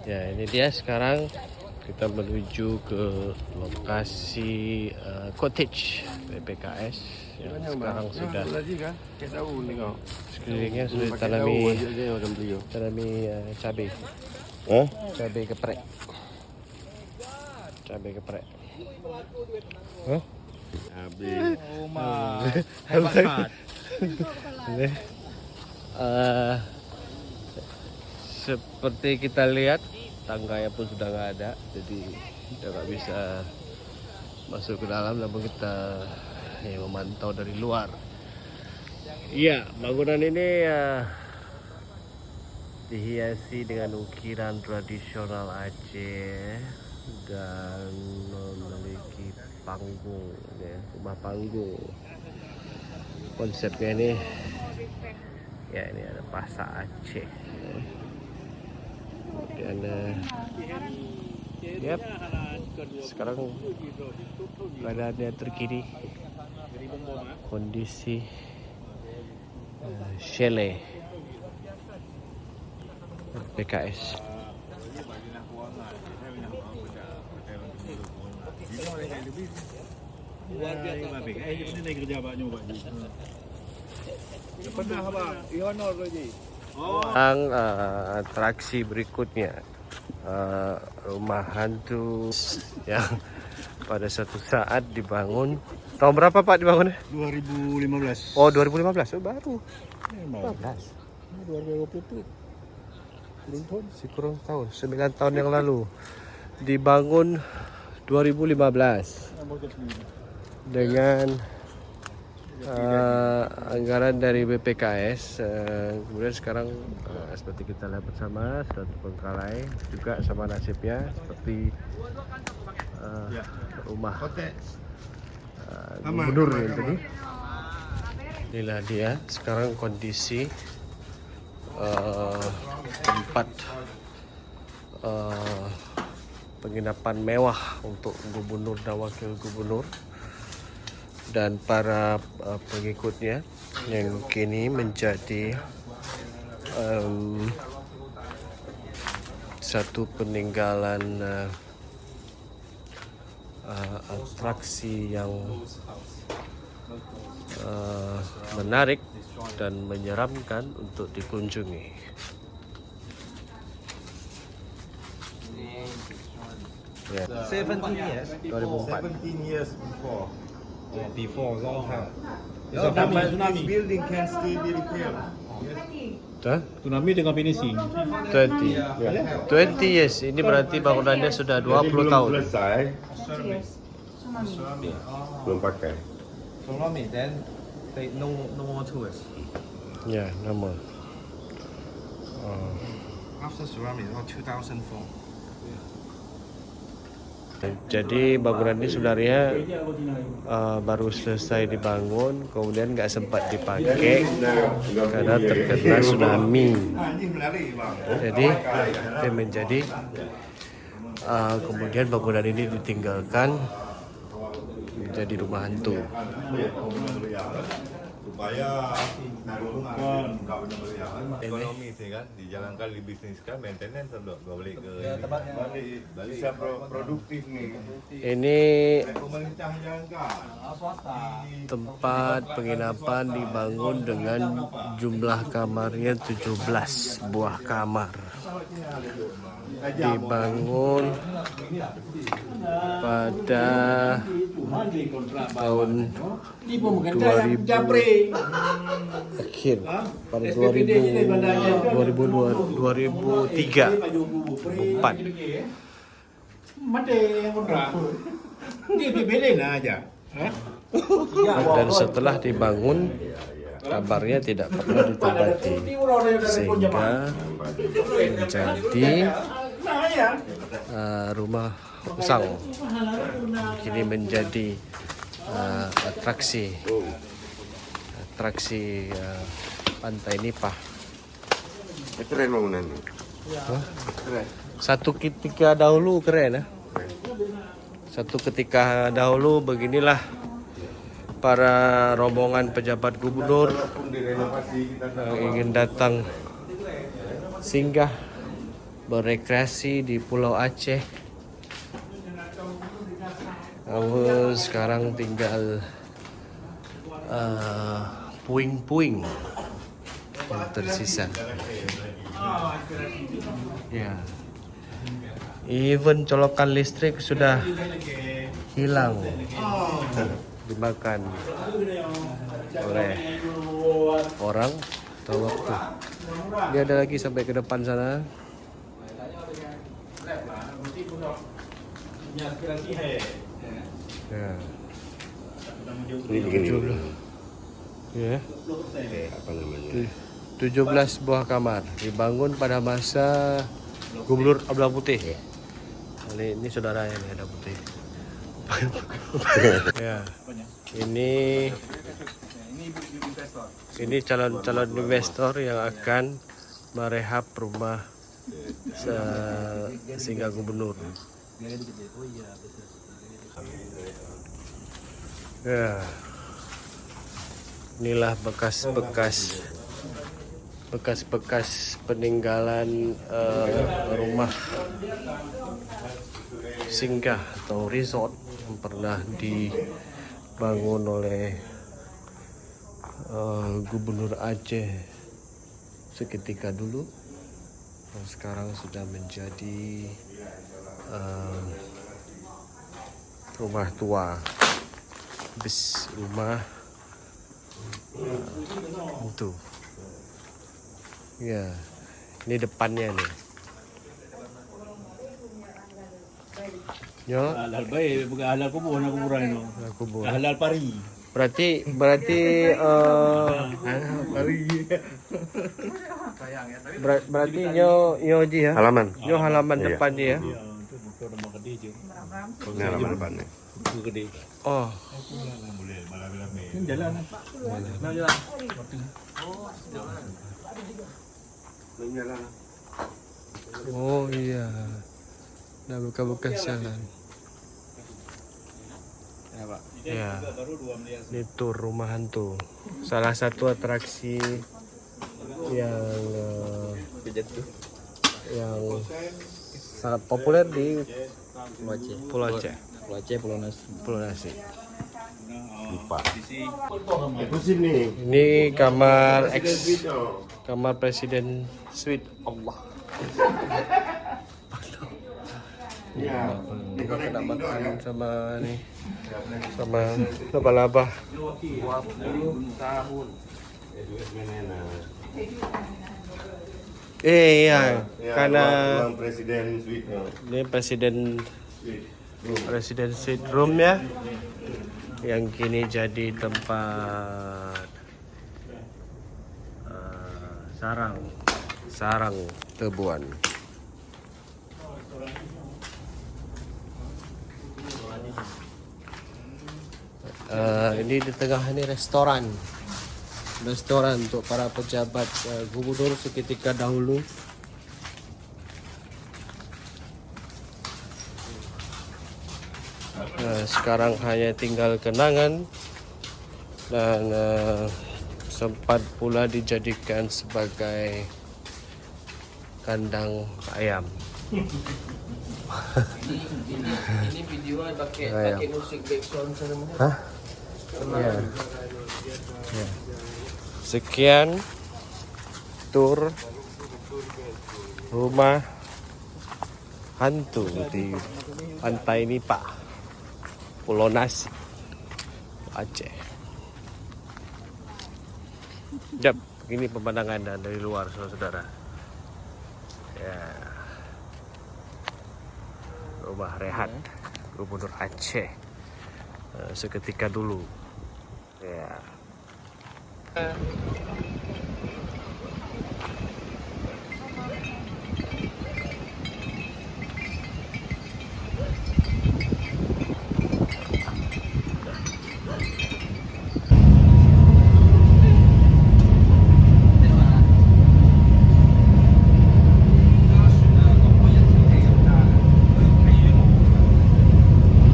Ya, ini dia sekarang kita menuju ke lokasi cottage PPKS yang sekarang sudah sekelilingnya sudah tanami cabai. Cabai geprek. Cabai geprek. Seperti kita lihat tangganya pun sudah nggak ada, jadi kita nggak bisa masuk ke dalam, namun kita memantau dari luar. Iya, bangunan ini dihiasi dengan ukiran tradisional Aceh dan memiliki panggung, rumah panggung. Konsepnya ini, ya ini ada pasak Aceh. Kemudian, sekarang keadaannya terkini, kondisi chalet PKS. Atraksi berikutnya, rumah hantu yang pada suatu saat dibangun. Tahun berapa Pak dibangunnya? 2015. Oh, 2015. Oh, baru. 15. 2020 kurang tahun. 9 tahun yang lalu. Dibangun 2015 dengan anggaran dari BPKS. Kemudian sekarang seperti kita lihat bersama sudah terbengkalai juga sama nasibnya seperti rumah gubernur yang tadi. Inilah dia sekarang kondisi tempat penginapan mewah untuk gubernur dan wakil gubernur dan para pengikutnya yang kini menjadi satu peninggalan atraksi yang menarik dan menyeramkan untuk dikunjungi. Ya. 17 years. 2004. 17 years before. Before long time. Tsunami. This building can still be repaired. Tsunami dengan finishing. 20 years. Ini berarti bangunannya sudah 20 tahun. Selesai, belum pakai. Tsunami, then they no more tourists. Ya, nama. After tsunami, 2004. Jadi bangunan ini sebenarnya baru selesai dibangun, kemudian nggak sempat dipakai karena terkena tsunami. Jadi dia menjadi kemudian bangunan ini ditinggalkan menjadi rumah hantu. Supaya ekonomi sih kan dijalankan, dibisniskan, maintenance untuk balik ke balik bisa produktif nih. Ini Pemerintah jalankan. tempat penginapan dibangun dengan jumlah kamarnya 17 buah kamar. Dibangun pada tahun 2000 akhir, pada 2003 2004. Dan setelah dibangun kabarnya tidak pernah ditempati sehingga menjadi rumah usang. Kini menjadi atraksi Pantai Nipah. Keren bangunan ini. Satu ketika dahulu keren ya. Satu ketika dahulu beginilah para rombongan pejabat gubernur yang ingin datang singgah berekreasi di Pulau Aceh. Kamu sekarang tinggal puing-puing yang tersisa. Ya. Even colokan listrik sudah hilang dimakan oleh orang atau waktu. Ini ada lagi sampai ke depan sana. Ya. Ini begini. Ya. Apa namanya? 17 buah kamar dibangun pada masa Gubernur Abdullah Putih. Ini saudaranya nih, ada Putih. Ya. Ini calon investor yang akan merehab rumah singgah gubernur. Ya. Inilah bekas-bekas peninggalan rumah singgah atau resort yang pernah dibangun oleh Gubernur Aceh seketika dulu. Dan sekarang sudah menjadi rumah tua, rumah itu. Ya, ini depannya nih. Yo, Halal baik, bukan halal kubur, nak kuburan itu. kubur. Halal pari. Berarti berarti nyo ji ya. Halaman. Nyo halaman Iya. depan dia. Ya, itu betul nama gede je. Ini halaman depannya. Itu gede. Oh, Ini jalan. oh iya. Nah, buka-buka jalan. Ya. Baru 2 miliar. Ini tour rumah hantu. Salah satu atraksi yang sangat populer di Pulau Aceh. Pulau Nasi. Lupa. Sini. Ini kamar kamar Presiden Suite. Allah. Ya, kena makan sama laba-laba. 20 tahun. Iya, Ya, karena ruang presiden suite. ini Presiden Suite Room ya, yang kini jadi tempat sarang tebuan. Ini di tengah ini restoran untuk para pejabat gubernur seketika dahulu. Sekarang hanya tinggal kenangan dan sempat pula dijadikan sebagai kandang ayam. Ini video pakai musik background sana. Hah? Ya. Ya. Sekian tur rumah hantu di Pantai Nipah, Pulau Nasi, Aceh. Jap, ini pemandangan dari luar, saudara-saudara. Ya. Rumah rehat Gubernur Aceh seketika dulu. Ya.